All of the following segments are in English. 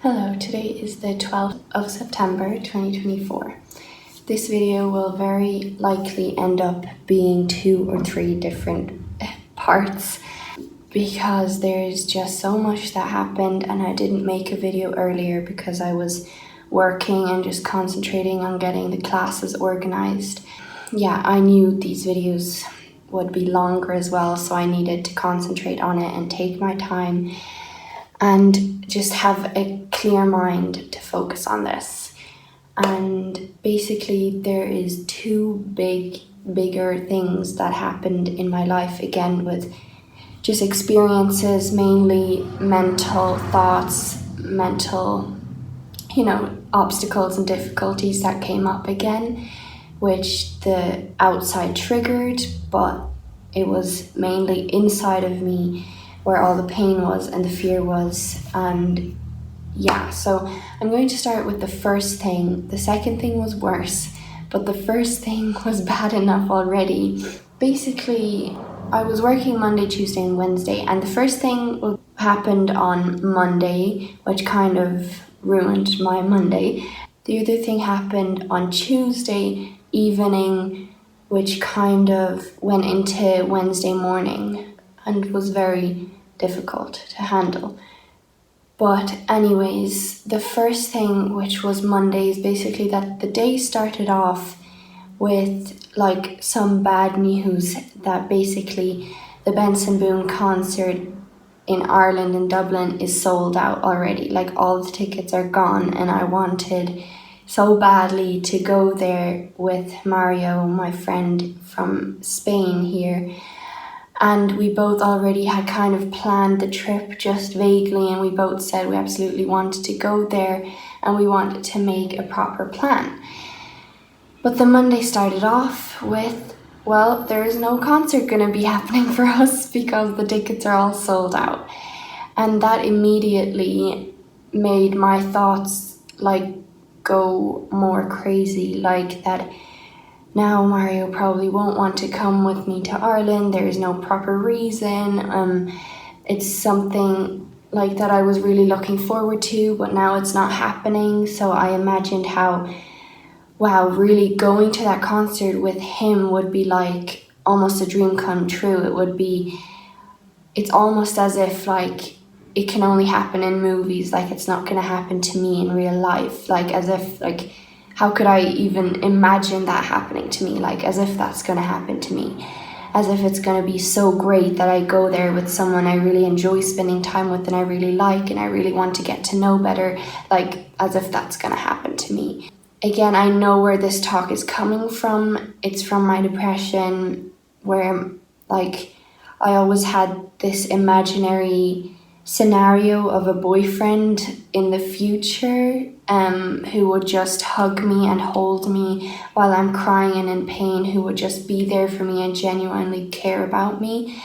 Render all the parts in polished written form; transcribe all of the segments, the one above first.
Hello, today is the 12th of September 2024. This video will very likely end up being 2 or 3 different parts because there's just so much that happened and I didn't make a video earlier because I was working and just concentrating on getting the classes organized. Yeah, I knew these videos would be longer as well, so I needed to concentrate on it and take my time and just have a clear mind to focus on this. And basically there is 2 bigger things that happened in my life, again with just experiences, mainly mental thoughts, mental, obstacles and difficulties that came up again, which the outside triggered, but it was mainly inside of me where all the pain was and the fear was. And yeah, so I'm going to start with the first thing. The second thing was worse, but the first thing was bad enough already. Basically, I was working Monday, Tuesday and Wednesday, and the first thing happened on Monday, which kind of ruined my Monday. The other thing happened on Tuesday evening, which kind of went into Wednesday morning and was very difficult to handle. But anyways, the first thing, which was Monday, is basically that the day started off with like some bad news that basically the Benson Boone concert in Ireland and Dublin is sold out already. Like all the tickets are gone, and I wanted so badly to go there with Mario, my friend from Spain here. And we both already had kind of planned the trip just vaguely, and we both said we absolutely wanted to go there and we wanted to make a proper plan. But the Monday started off with, well, there is no concert going to be happening for us because the tickets are all sold out. And that immediately made my thoughts go more crazy, like that now Mario probably won't want to come with me to Ireland. There is no proper reason. It's something like that I was really looking forward to, but now it's not happening. So I imagined how, wow, really going to that concert with him would be like almost a dream come true. It's almost as if like it can only happen in movies, like it's not gonna happen to me in real life, like as if like how could I even imagine that happening to me? Like as if that's gonna happen to me. As if it's gonna be so great that I go there with someone I really enjoy spending time with and I really like and I really want to get to know better. Like as if that's gonna happen to me. Again, I know where this talk is coming from. It's from my depression, where like I always had this imaginary scenario of a boyfriend in the future who would just hug me and hold me while I'm crying and in pain, who would just be there for me and genuinely care about me.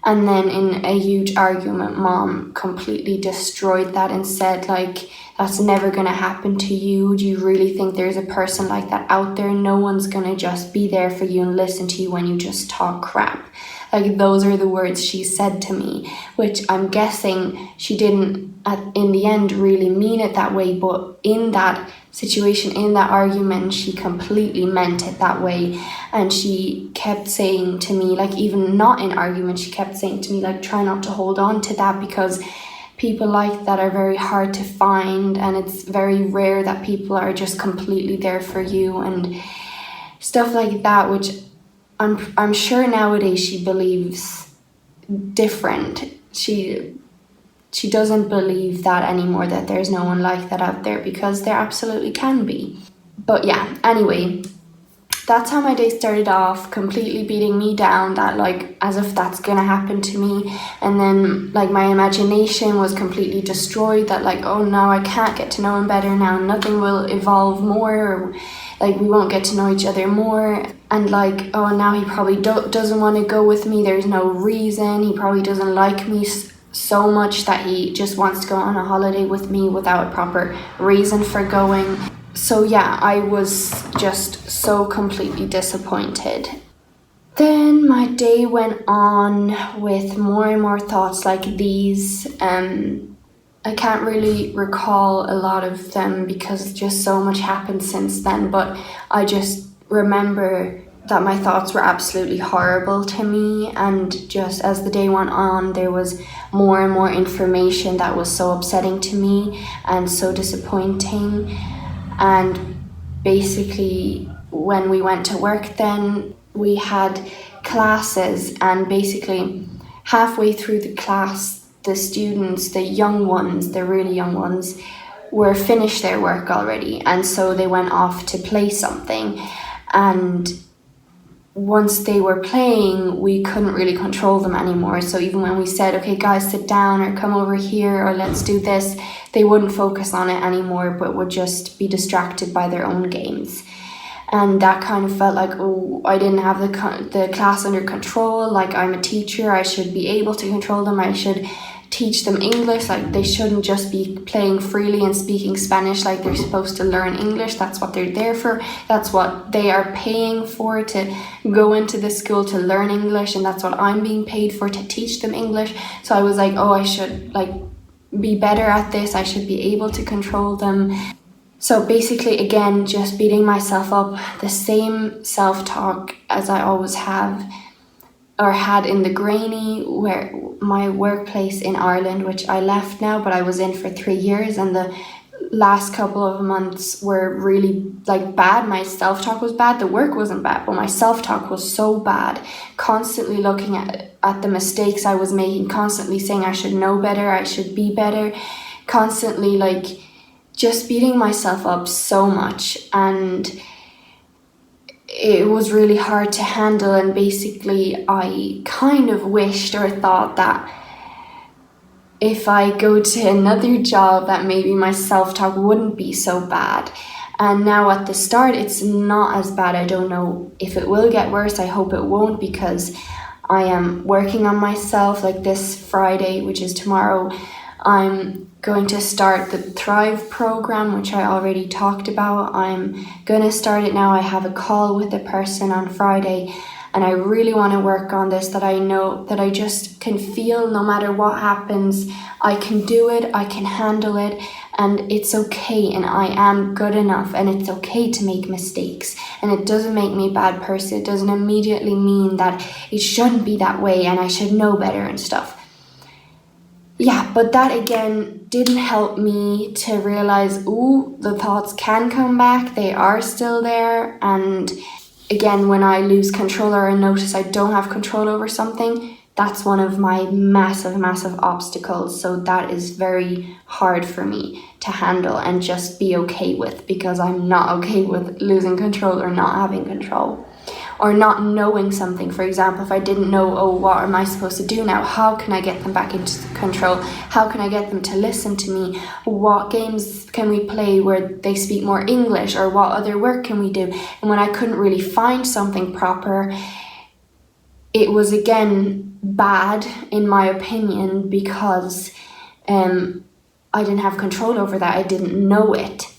And then in a huge argument, Mom completely destroyed that and said like, that's never gonna happen to you. Do you really think there's a person like that out there? No one's gonna just be there for you and listen to you when you just talk crap. Like those are the words she said to me, which I'm guessing she didn't in the end really mean it that way, but in that situation, in that argument, she completely meant it that way. And she kept saying to me, like even not in argument, she kept saying to me like, try not to hold on to that because people like that are very hard to find, and it's very rare that people are just completely there for you and stuff like that, which I'm sure nowadays she believes different. She doesn't believe that anymore, that there's no one like that out there, because there absolutely can be. But yeah, anyway, that's how my day started off, completely beating me down, that like as if that's gonna happen to me. And then like my imagination was completely destroyed, that like, oh no, I can't get to know him better now, nothing will evolve more, or like we won't get to know each other more. And like, oh, now he probably doesn't want to go with me, there's no reason, he probably doesn't like me so much that he just wants to go on a holiday with me without a proper reason for going. So yeah, I was just so completely disappointed. Then my day went on with more and more thoughts like these, I can't really recall a lot of them because just so much happened since then, but I just remember that my thoughts were absolutely horrible to me, and just as the day went on, there was more and more information that was so upsetting to me and so disappointing. And basically, when we went to work then, we had classes, and basically halfway through the class, the students, the young ones, the really young ones, were finished their work already, and so they went off to play something. And once they were playing, we couldn't really control them anymore. So even when we said, okay guys, sit down, or come over here, or let's do this, they wouldn't focus on it anymore, but would just be distracted by their own games. And that kind of felt like, oh, I didn't have the class under control. Like, I'm a teacher, I should be able to control them. I should teach them English. Like, they shouldn't just be playing freely and speaking Spanish. Like, they're supposed to learn English. That's what they're there for. That's what they are paying for, to go into the school to learn English, and that's what I'm being paid for, to teach them English. So I was like, oh, I should be better at this. I should be able to control them. So basically, again, just beating myself up, the same self-talk as I always have or had in the Granny, where my workplace in Ireland, which I left now, but I was in for 3 years, and the last couple of months were really bad. My self-talk was bad. The work wasn't bad, but my self-talk was so bad. Constantly looking at the mistakes I was making, constantly saying I should know better, I should be better, constantly just beating myself up so much, and it was really hard to handle. And basically I kind of wished or thought that if I go to another job that maybe my self-talk wouldn't be so bad. And now at the start it's not as bad. I don't know if it will get worse. I hope it won't, because I am working on myself. Like this Friday, which is tomorrow, I'm going to start the Thrive program, which I already talked about. I'm going to start it now. I have a call with a person on Friday, and I really want to work on this, that I know that I just can feel no matter what happens, I can do it, I can handle it, and it's okay, and I am good enough, and it's okay to make mistakes, and it doesn't make me a bad person. It doesn't immediately mean that it shouldn't be that way and I should know better and stuff. Yeah, but that again didn't help me to realize, ooh, the thoughts can come back, they are still there. And again, when I lose control or I notice I don't have control over something, that's one of my massive obstacles. So that is very hard for me to handle and just be okay with, because I'm not okay with losing control or not having control. Or not knowing something. For example, if I didn't know, oh, what am I supposed to do now? How can I get them back into control? How can I get them to listen to me? What games can we play where they speak more English? Or what other work can we do? And when I couldn't really find something proper, it was again bad in my opinion, because I didn't have control over that. I didn't know it.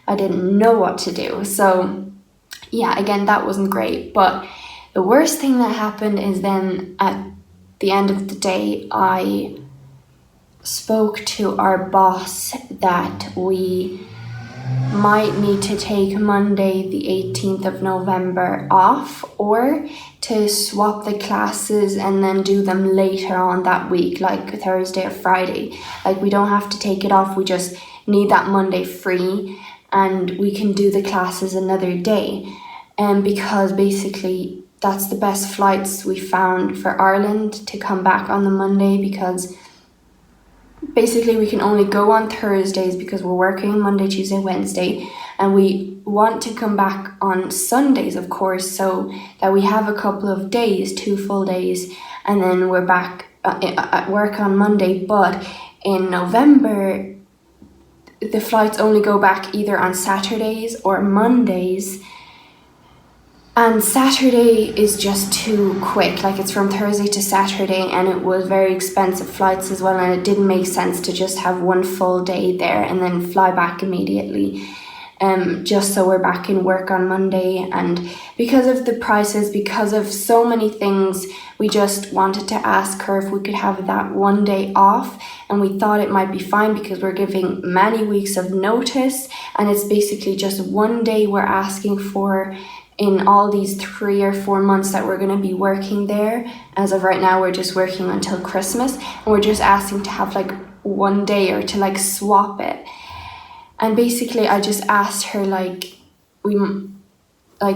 I didn't know what to do. So yeah, again, that wasn't great. But the worst thing that happened is then at the end of the day, I spoke to our boss that we might need to take Monday the 18th of November off, or to swap the classes and then do them later on that week, like Thursday or Friday. Like, we don't have to take it off, we just need that Monday free, and we can do the classes another day. And because basically that's the best flights we found for Ireland to come back on the Monday, because basically we can only go on Thursdays because we're working Monday, Tuesday, Wednesday, and we want to come back on Sundays, of course, so that we have a couple of days, 2 full days, and then we're back at work on Monday. But in November, the flights only go back either on Saturdays or Mondays, and Saturday is just too quick. Like, it's from Thursday to Saturday, and it was very expensive flights as well, and it didn't make sense to just have 1 full day there and then fly back immediately. just so we're back in work on Monday. And because of the prices, because of so many things, we just wanted to ask her if we could have that one day off, and we thought it might be fine because we're giving many weeks of notice, and it's basically just one day we're asking for in all these 3 or 4 months that we're going to be working there. As of right now, we're just working until Christmas, and we're just asking to have like one day or to like swap it. And basically I just asked her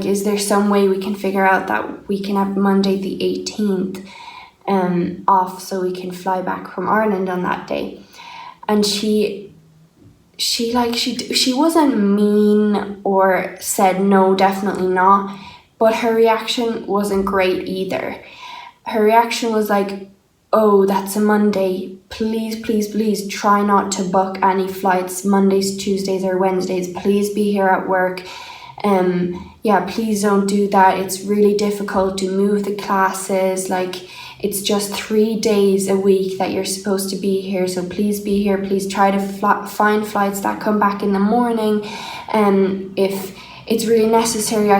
is there some way we can figure out that we can have Monday the 18th off so we can fly back from Ireland on that day. And she wasn't mean or said no, definitely not, but her reaction wasn't great either. Her reaction was like, oh, that's a Monday, please try not to book any flights Mondays, Tuesdays or Wednesdays, please be here at work. Please don't do that, it's really difficult to move the classes, like it's just 3 days a week that you're supposed to be here, so please be here, please try to find flights that come back in the morning, if it's really necessary,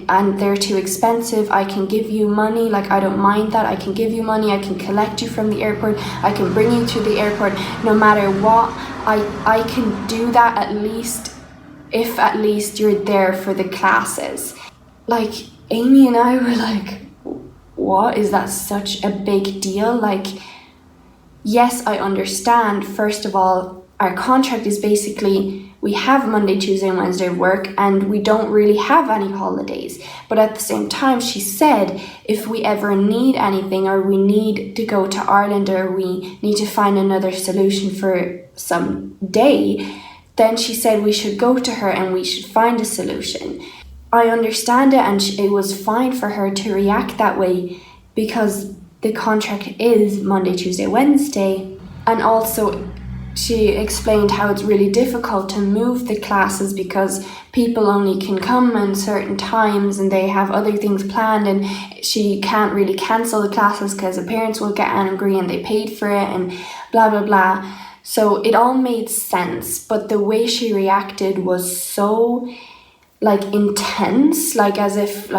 and they're too expensive, I can give you money, like I don't mind that, I can give you money, I can collect you from the airport, I can bring you to the airport, no matter what, I can do that at least you're there for the classes. Like, Amy and I were like, what, is that such a big deal? Like, yes, I understand, first of all, our contract is basically, we have Monday, Tuesday and Wednesday work, and we don't really have any holidays. But at the same time, she said, if we ever need anything, or we need to go to Ireland, or we need to find another solution for some day, then she said we should go to her and we should find a solution. I understand it, and it was fine for her to react that way because the contract is Monday, Tuesday, Wednesday. And also she explained how it's really difficult to move the classes because people only can come in certain times and they have other things planned, and she can't really cancel the classes because the parents will get angry and they paid for it and blah blah blah. So it all made sense, but the way she reacted was so intense, as if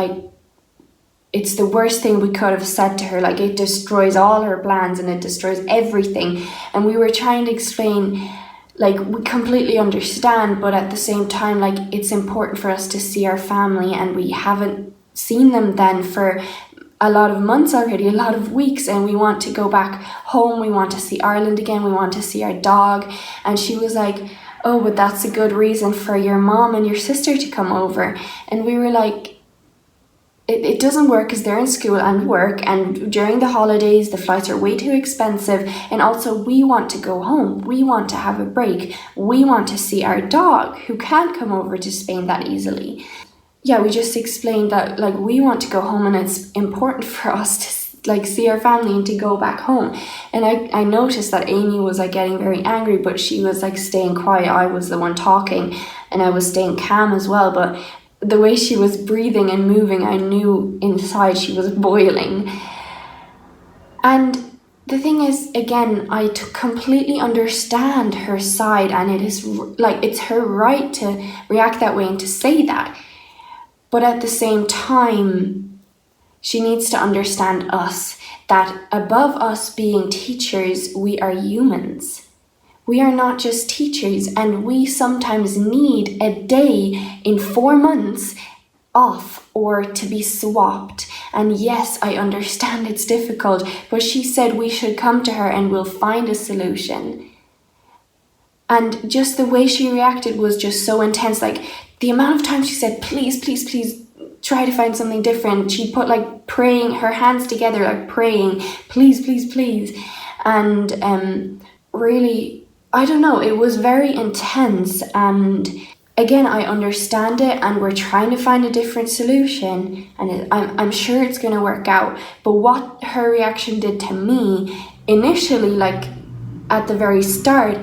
it's the worst thing we could have said to her. It destroys all her plans and it destroys everything. And we were trying to explain, we completely understand, but at the same time, it's important for us to see our family, and we haven't seen them then for a lot of months already, a lot of weeks, and we want to go back home, we want to see Ireland again, we want to see our dog. And she was like, oh, but that's a good reason for your mom and your sister to come over. And we were like, it doesn't work because they're in school and work, and during the holidays the flights are way too expensive, and also we want to go home, we want to have a break, we want to see our dog who can't come over to Spain that easily. Yeah, we just explained that we want to go home, and it's important for us to see our family and to go back home. And I noticed that Amy was getting very angry, but she was staying quiet. I was the one talking, and I was staying calm as well, but the way she was breathing and moving, I knew inside she was boiling. And the thing is, again, I completely understand her side, and it is it's her right to react that way and to say that. But at the same time, she needs to understand us, that above us being teachers, we are humans. We are not just teachers, and we sometimes need a day in 4 months off or to be swapped. And yes, I understand it's difficult, but she said we should come to her and we'll find a solution. And just the way she reacted was just so intense. The amount of times she said, please, please, please, try to find something different. She put praying, her hands together, praying, please, please, please. And really, I don't know, it was very intense. And again, I understand it, and we're trying to find a different solution, and I'm sure it's going to work out. But what her reaction did to me initially, at the very start,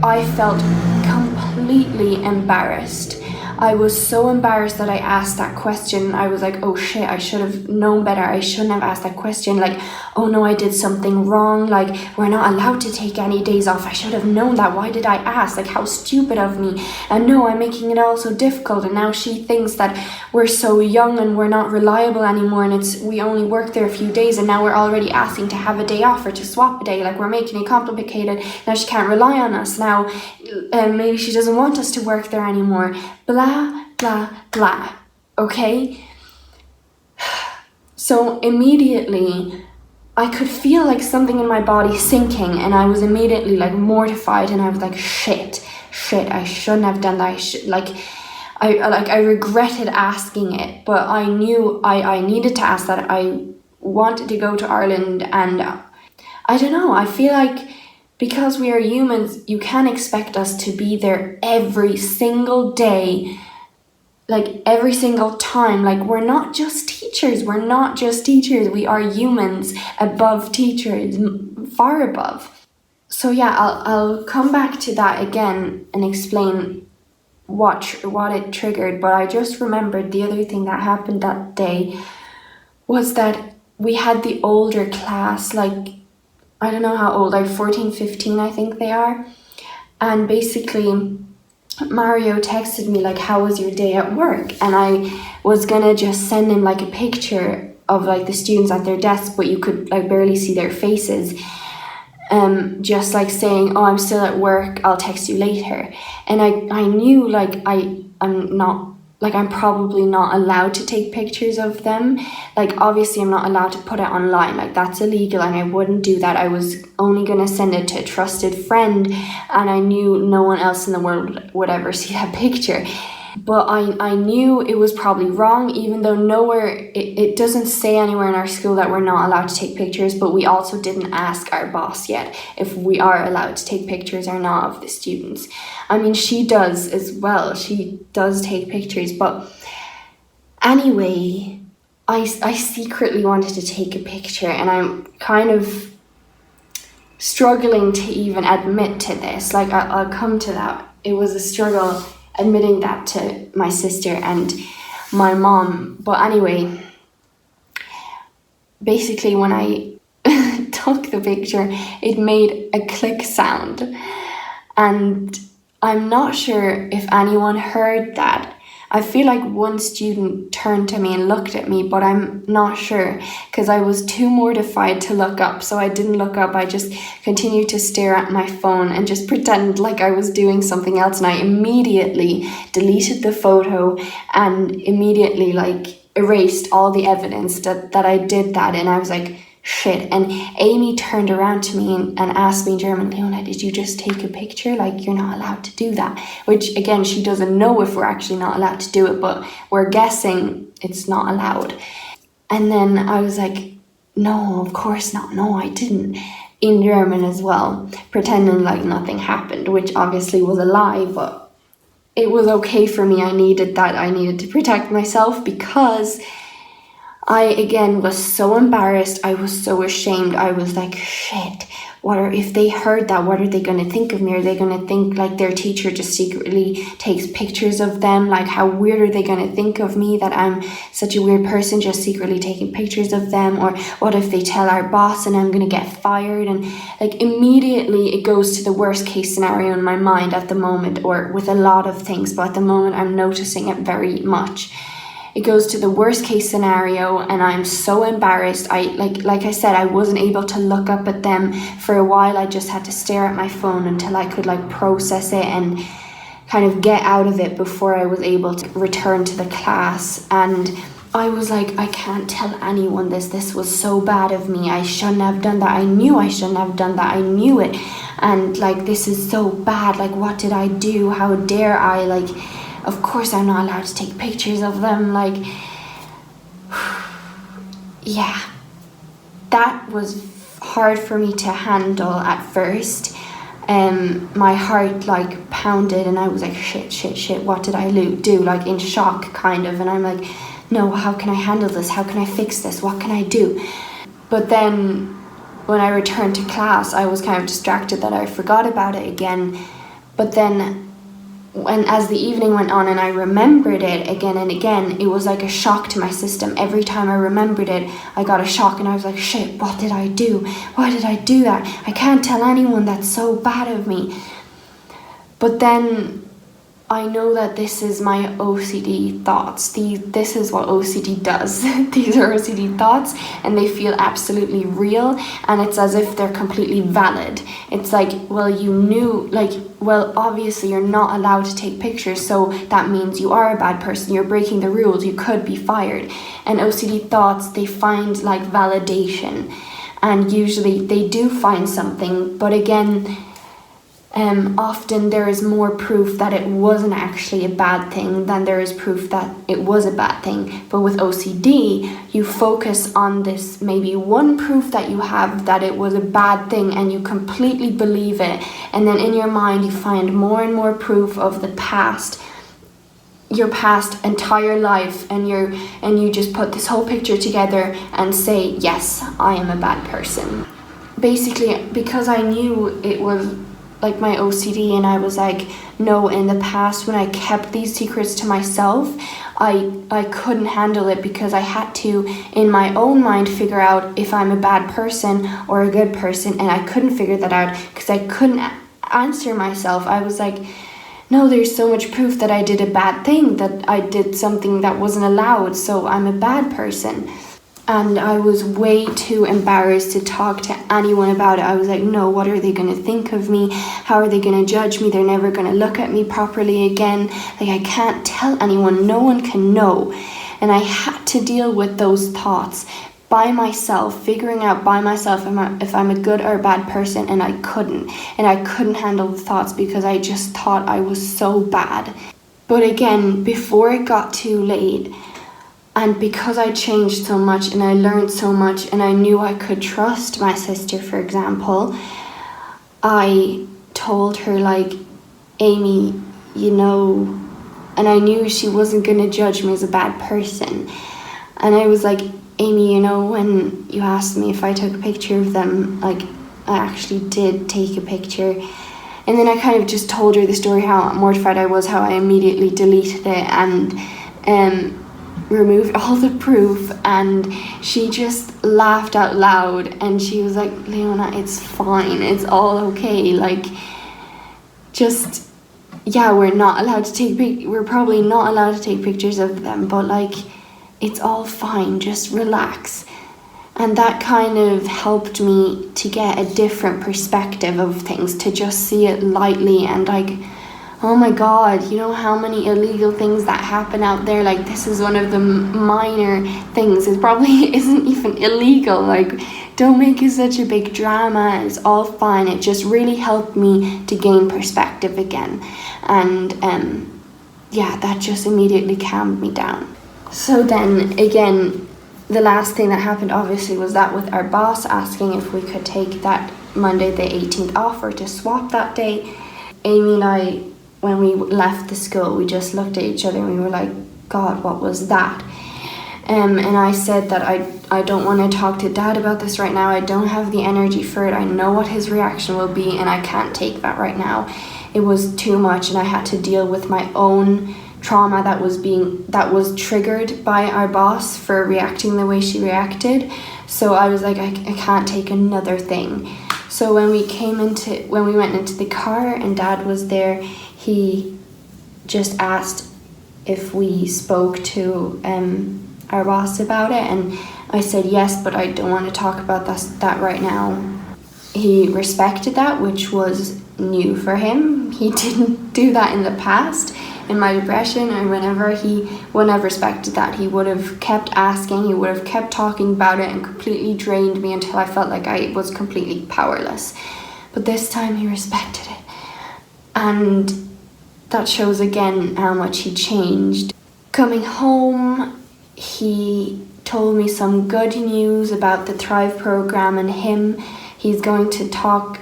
I felt completely embarrassed. I was so embarrassed that I asked that question. I was like, oh shit, I should have known better. I shouldn't have asked that question. Like, oh no, I did something wrong. Like, we're not allowed to take any days off. I should have known that. Why did I ask? Like, how stupid of me. And no, I'm making it all so difficult. And now she thinks that we're so young and we're not reliable anymore, and we only work there a few days, and now we're already asking to have a day off or to swap a day. Like, we're making it complicated. Now she can't rely on us. Now maybe she doesn't want us to work there anymore. Blah, blah, blah. Okay? So immediately I could feel like something in my body sinking, and I was immediately like mortified, and I was like, shit, I shouldn't have done that. I regretted asking it, but I knew I needed to ask that. I wanted to go to Ireland, and I don't know, I feel like because we are humans, you can't expect us to be there every single day, like every single time. Like, we're not just teachers. We are humans above teachers, far above. So yeah, I'll come back to that again and explain what it triggered. But I just remembered the other thing that happened that day was that we had the older class, like, I don't know how old, like 14, 15, I think they are. And basically, Mario texted me, like, how was your day at work? And I was gonna just send him like a picture of like the students at their desks, but you could like barely see their faces. Just like saying, oh, I'm still at work, I'll text you later. And I knew like I'm probably not allowed to take pictures of them. Like, obviously I'm not allowed to put it online, like that's illegal, and I wouldn't do that. I was only gonna send it to a trusted friend, and I knew no one else in the world would ever see that picture. But I knew it was probably wrong, even though it doesn't say anywhere in our school that we're not allowed to take pictures, but we also didn't ask our boss yet if we are allowed to take pictures or not of the students. I mean, she does as well. She does take pictures, but anyway, I secretly wanted to take a picture, and I'm kind of struggling to even admit to this. Like, I'll come to that. It was a struggle admitting that to my sister and my mom. But anyway, basically when I took the picture, it made a click sound, and I'm not sure if anyone heard that. I feel like one student turned to me and looked at me, but I'm not sure because I was too mortified to look up. So I didn't look up. I just continued to stare at my phone and just pretend like I was doing something else. And I immediately deleted the photo and immediately like erased all the evidence that I did that. And I was like, shit. And Amy turned around to me and asked me in German, Leona, did you just take a picture? Like, you're not allowed to do that. Which, again, she doesn't know if we're actually not allowed to do it, but we're guessing it's not allowed. And then I was like, no, of course not. No, I didn't. In German as well, pretending like nothing happened, which obviously was a lie, but it was okay for me. I needed that. I needed to protect myself because I, again, was so embarrassed. I was so ashamed. I was like, shit, if they heard that, what are they going to think of me? Are they going to think like their teacher just secretly takes pictures of them? Like, how weird are they going to think of me, that I'm such a weird person just secretly taking pictures of them? Or what if they tell our boss and I'm going to get fired? And like, immediately it goes to the worst case scenario in my mind at the moment, or with a lot of things, but at the moment I'm noticing it very much. It goes to the worst case scenario, and I'm so embarrassed. Like I said, I wasn't able to look up at them for a while. I just had to stare at my phone until I could like process it and kind of get out of it before I was able to return to the class. And I was like, I can't tell anyone this. This was so bad of me. I shouldn't have done that. I knew I shouldn't have done that. I knew it. And like, this is so bad. Like, what did I do? How dare I? Like, of course I'm not allowed to take pictures of them. Like, yeah, that was hard for me to handle at first. My heart like pounded, and I was like, shit, what did I do? Like, in shock kind of. And I'm like, no, how can I handle this? How can I fix this? What can I do? But then when I returned to class, I was kind of distracted that I forgot about it again. But then when as the evening went on and I remembered it again and again, it was like a shock to my system. Every time I remembered it, I got a shock and I was like, shit, what did I do? Why did I do that? I can't tell anyone, that's so bad of me. But then I know that this is my OCD thoughts. This is what OCD does. These are OCD thoughts and they feel absolutely real, and it's as if they're completely valid. It's like, well, obviously you're not allowed to take pictures, so that means you are a bad person, you're breaking the rules, you could be fired. And OCD thoughts, they find like validation, and usually they do find something, but again, often there is more proof that it wasn't actually a bad thing than there is proof that it was a bad thing. But with OCD, you focus on this maybe one proof that you have that it was a bad thing and you completely believe it, and then in your mind you find more and more proof of the past, your past entire life, and you just put this whole picture together and say, yes, I am a bad person. Basically, because I knew it was like my OCD, and I was like, no, in the past when I kept these secrets to myself, I couldn't handle it, because I had to, in my own mind, figure out if I'm a bad person or a good person, and I couldn't figure that out because I couldn't answer myself. I was like, no, there's so much proof that I did a bad thing, that I did something that wasn't allowed, so I'm a bad person. And I was way too embarrassed to talk to anyone about it. I was like, no, what are they going to think of me? How are they going to judge me? They're never going to look at me properly again. Like, I can't tell anyone. No one can know. And I had to deal with those thoughts by myself, figuring out by myself if I'm a good or a bad person, and I couldn't. And I couldn't handle the thoughts because I just thought I was so bad. But again, before it got too late, and because I changed so much and I learned so much and I knew I could trust my sister, for example, I told her, like, Amy, and I knew she wasn't going to judge me as a bad person. And I was like, Amy, when you asked me if I took a picture of them, like, I actually did take a picture. And then I kind of just told her the story, how mortified I was, how I immediately deleted it and removed all the proof, and she just laughed out loud and she was like, Leona, it's fine, it's all okay, like, just, yeah, we're probably not allowed to take pictures of them, but like, it's all fine, just relax. And that kind of helped me to get a different perspective of things, to just see it lightly and like, oh my God, how many illegal things that happen out there? Like, this is one of the minor things. It probably isn't even illegal. Like, don't make it such a big drama. It's all fine. It just really helped me to gain perspective again. And that just immediately calmed me down. So then again, the last thing that happened obviously was that with our boss asking if we could take that Monday the 18th off or to swap that day. Amy and I, when we left the school, we just looked at each other and we were like, God, what was that? And I said that I don't want to talk to Dad about this right now. I don't have the energy for it. I know what his reaction will be and I can't take that right now. It was too much and I had to deal with my own trauma that was triggered by our boss for reacting the way she reacted. So I was like, I can't take another thing. So when we went into the car and Dad was there, he just asked if we spoke to our boss about it, and I said yes, but I don't want to talk about that right now. He respected that, which was new for him. He didn't do that in the past. In my depression, and whenever he wouldn't have respected that, he would have kept asking, he would have kept talking about it and completely drained me until I felt like I was completely powerless. But this time he respected it. And that shows again how much he changed. Coming home, he told me some good news about the Thrive program and him. He's going to talk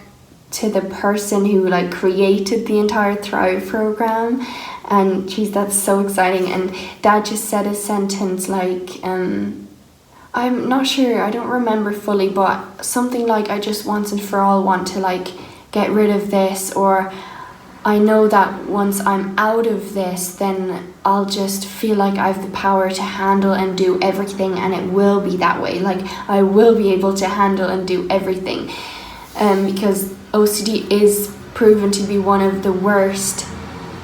to the person who created the entire Thrive program. And geez, that's so exciting. And Dad just said a sentence I'm not sure, I don't remember fully, but something like, I just once and for all want to get rid of this, or I know that once I'm out of this, then I'll just feel like I have the power to handle and do everything, and it will be that way. Like, I will be able to handle and do everything. Because OCD is proven to be one of the worst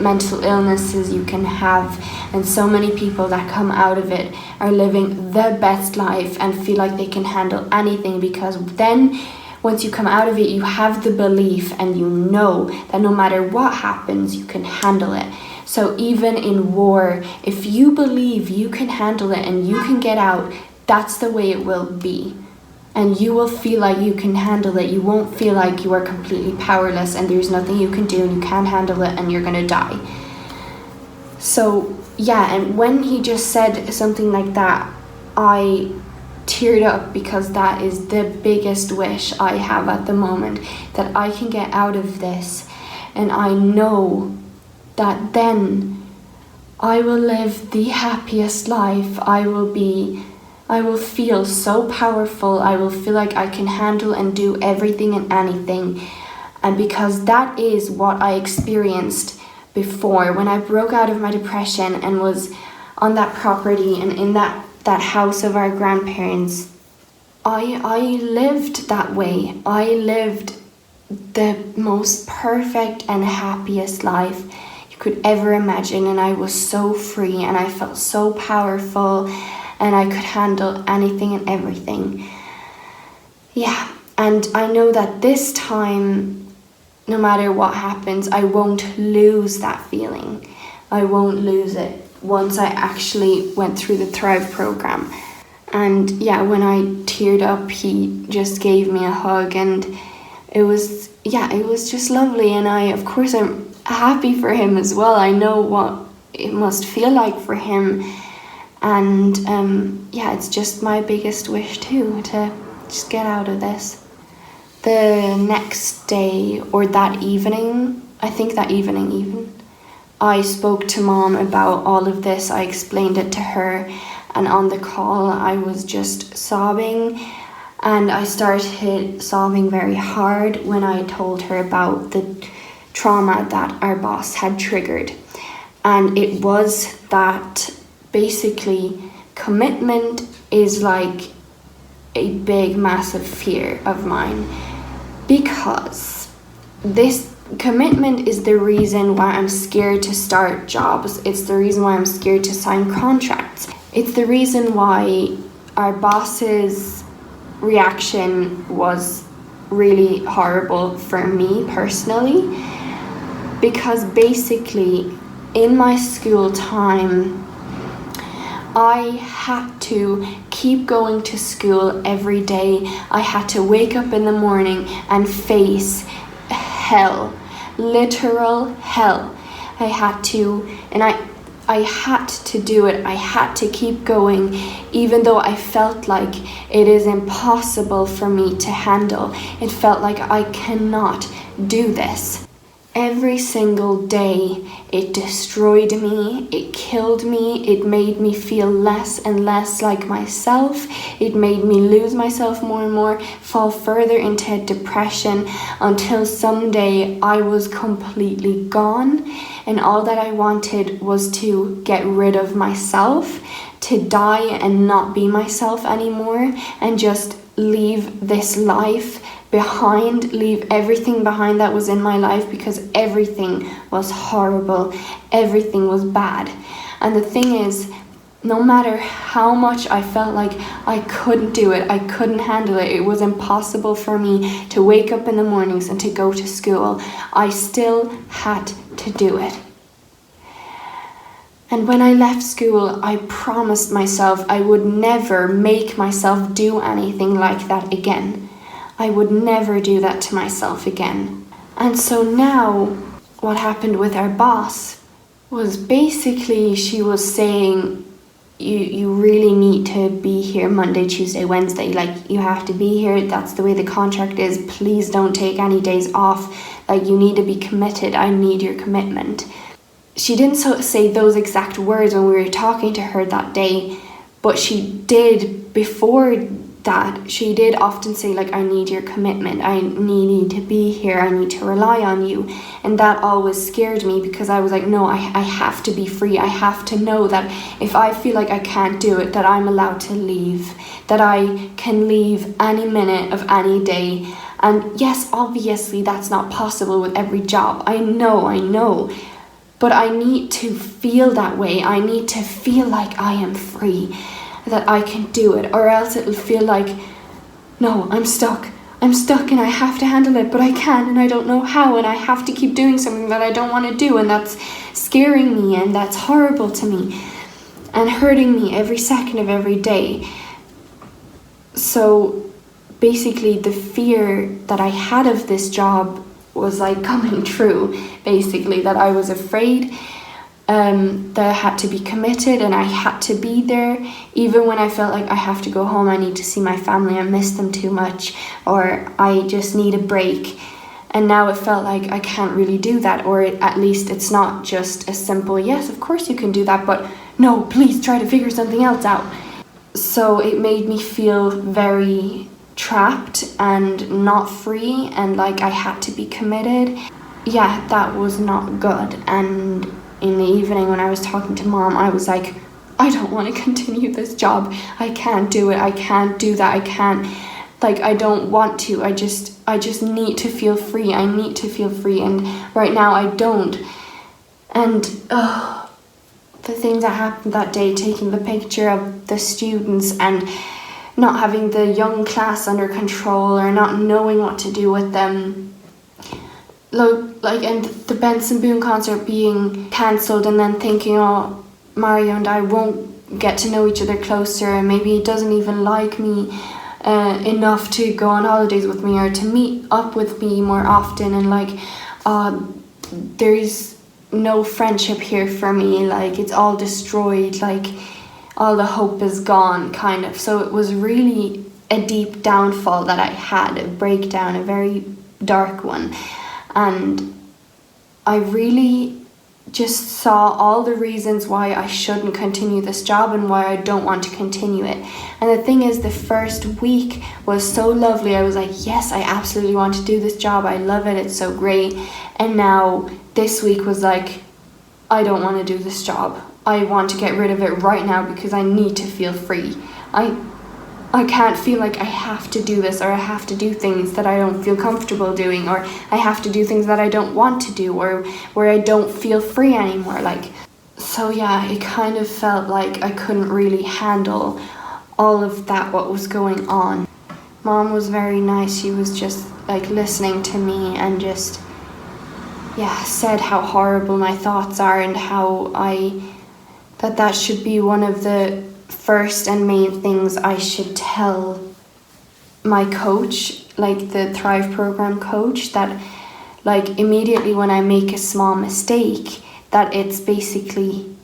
mental illnesses you can have, and so many people that come out of it are living the best life and feel like they can handle anything, because then once you come out of it, you have the belief and you know that no matter what happens, you can handle it. So even in war, if you believe you can handle it and you can get out, that's the way it will be. And you will feel like you can handle it. You won't feel like you are completely powerless and there's nothing you can do and you can't handle it and you're gonna die. So yeah, and when he just said something like that, I teared up, because that is the biggest wish I have at the moment, that I can get out of this, and I know that then I will live the happiest life. I will feel so powerful. I will feel like I can handle and do everything and anything. And because that is what I experienced before, when I broke out of my depression and was on that property and in that house of our grandparents, I lived that way. I lived the most perfect and happiest life you could ever imagine, and I was so free and I felt so powerful and I could handle anything and everything. Yeah, and I know that this time, no matter what happens, I won't lose that feeling. I won't lose it once I actually went through the Thrive program. And yeah, when I teared up, he just gave me a hug, and it was just lovely. And of course I'm happy for him as well. I know what it must feel like for him. And it's just my biggest wish too, to just get out of this. The next day, or that evening, I think that evening even, I spoke to Mom about all of this. I explained it to her, and on the call I was just sobbing, and I started sobbing very hard when I told her about the trauma that our boss had triggered. And it was that basically commitment is like a big, massive fear of mine, because this commitment is the reason why I'm scared to start jobs. It's the reason why I'm scared to sign contracts. It's the reason why our boss's reaction was really horrible for me personally, because basically in my school time, I had to keep going to school every day. I had to wake up in the morning and face hell, literal hell. I had to do it. I had to keep going, even though I felt like it is impossible for me to handle. It felt like I cannot do this. Every single day, it destroyed me, it killed me, it made me feel less and less like myself, it made me lose myself more and more, fall further into depression, until someday I was completely gone, and all that I wanted was to get rid of myself, to die and not be myself anymore, and just leave this life behind, leave everything behind that was in my life, because everything was horrible, everything was bad. And the thing is, no matter how much I felt like I couldn't do it, I couldn't handle it, it was impossible for me to wake up in the mornings and to go to school, I still had to do it. And when I left school, I promised myself I would never make myself do anything like that again. I would never do that to myself again. And so now, what happened with our boss was basically she was saying, you really need to be here Monday, Tuesday, Wednesday. Like, you have to be here. That's the way the contract is. Please don't take any days off. Like, you need to be committed. I need your commitment. She didn't say those exact words when we were talking to her that day, but she did before that she did often say, like, I need your commitment, I need you to be here, I need to rely on you. And that always scared me, because I was like, no, I have to be free. I have to know that if I feel like I can't do it, that I'm allowed to leave, that I can leave any minute of any day. And yes, obviously that's not possible with every job. I know. But I need to feel that way. I need to feel like I am free, that I can do it, or else it'll feel like, no, I'm stuck and I have to handle it, but I can't and I don't know how, and I have to keep doing something that I don't want to do, and that's scaring me, and that's horrible to me and hurting me every second of every day. So basically the fear that I had of this job was like coming true, basically, that I was afraid that I had to be committed and I had to be there, even when I felt like I have to go home, I need to see my family, I miss them too much, or I just need a break. And now it felt like I can't really do that, or at least it's not just a simple, yes, of course you can do that, but no, please try to figure something else out. So it made me feel very trapped and not free, and like I had to be committed. Yeah, that was not good. And in the evening when I was talking to Mom, I was like, I don't want to continue this job. I can't do it. I can't do that. I can't, like, I don't want to. I just need to feel free. I need to feel free. And right now I don't. And the things that happened that day, taking the picture of the students and not having the young class under control, or not knowing what to do with them. And the Benson Boone concert being cancelled, and then thinking, oh, Mario and I won't get to know each other closer, and maybe he doesn't even like me enough to go on holidays with me or to meet up with me more often, and like there's no friendship here for me, like it's all destroyed, like all the hope is gone, kind of. So it was really a deep downfall that I had, a breakdown, a very dark one. And I really just saw all the reasons why I shouldn't continue this job and why I don't want to continue it. And the thing is, the first week was so lovely. I was like, yes, I absolutely want to do this job. I love it. It's so great. And now this week was like, I don't want to do this job. I want to get rid of it right now because I need to feel free. I can't feel like I have to do this, or I have to do things that I don't feel comfortable doing, or I have to do things that I don't want to do, or where I don't feel free anymore. So yeah, it kind of felt like I couldn't really handle all of that, what was going on. Mom was very nice. She was just like listening to me and just, said how horrible my thoughts are, and how that should be one of the first and main things I should tell my coach, like the Thrive program coach, that like immediately when I make a small mistake, that it's basically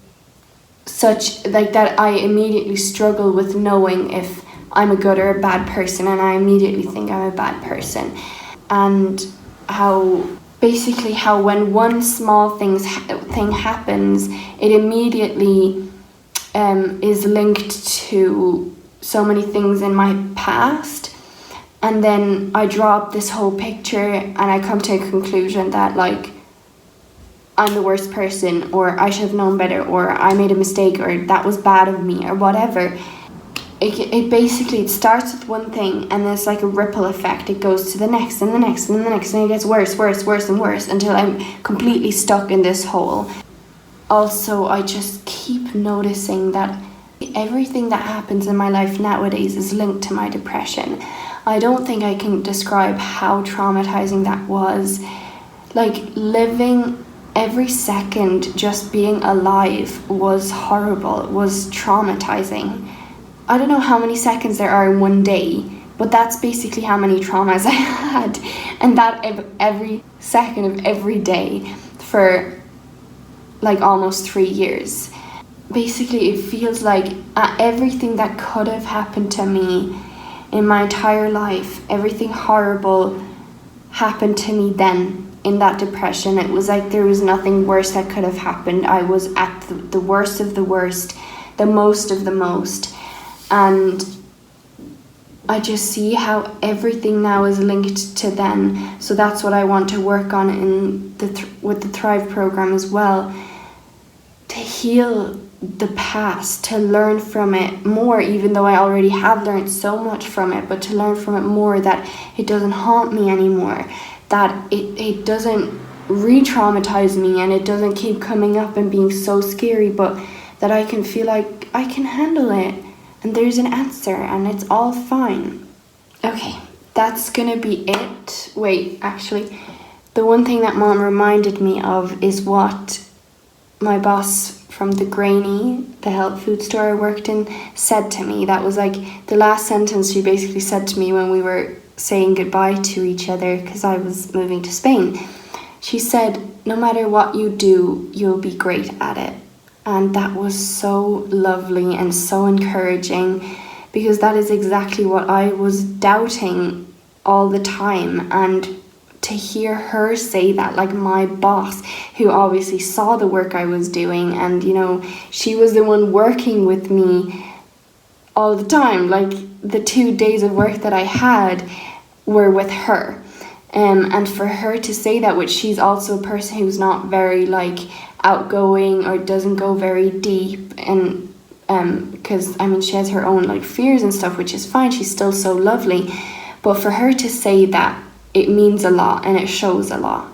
such like that I immediately struggle with knowing if I'm a good or a bad person, and I immediately think I'm a bad person. And how when one small thing happens, it immediately is linked to so many things in my past, and then I draw up this whole picture and I come to a conclusion that like I'm the worst person, or I should have known better, or I made a mistake, or that was bad of me, or whatever. It basically starts with one thing, and there's like a ripple effect. It goes to the next and the next and the next, and it gets worse and worse until I'm completely stuck in this hole. Also, I just keep noticing that everything that happens in my life nowadays is linked to my depression. I don't think I can describe how traumatizing that was. Like, living every second just being alive was horrible. It was traumatizing. I don't know how many seconds there are in one day, but that's basically how many traumas I had. And that every second of every day for like almost 3 years. Basically, it feels like everything that could have happened to me in my entire life, everything horrible happened to me then in that depression. It was like there was nothing worse that could have happened. I was at the worst of the worst, the most of the most. And I just see how everything now is linked to then. So that's what I want to work on in with the Thrive program as well. To heal the past, to learn from it more, even though I already have learned so much from it, but to learn from it more, that it doesn't haunt me anymore, that it doesn't re-traumatize me, and it doesn't keep coming up and being so scary, but that I can feel like I can handle it, and there's an answer, and it's all fine. Okay, that's gonna be it. Wait, actually, the one thing that Mom reminded me of is what my boss from the Granny, the health food store I worked in, said to me. That was like the last sentence she basically said to me when we were saying goodbye to each other because I was moving to Spain. She said, no matter what you do, you'll be great at it. And that was so lovely and so encouraging, because that is exactly what I was doubting all the time. And to hear her say that, like my boss, who obviously saw the work I was doing, and you know, she was the one working with me all the time, like the 2 days of work that I had were with her. And for her to say that, which she's also a person who's not very like outgoing or doesn't go very deep, and because I mean she has her own like fears and stuff, which is fine, she's still so lovely, but for her to say that, it means a lot and it shows a lot.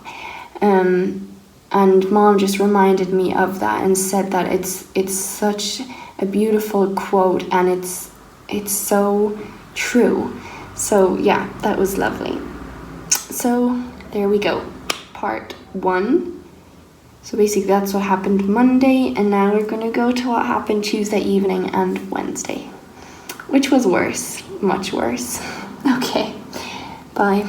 And Mom just reminded me of that and said that it's such a beautiful quote, and it's so true. So yeah, that was lovely. So there we go, part 1. So basically that's what happened Monday, and now we're gonna go to what happened Tuesday evening and Wednesday, which was worse, much worse. Okay, bye.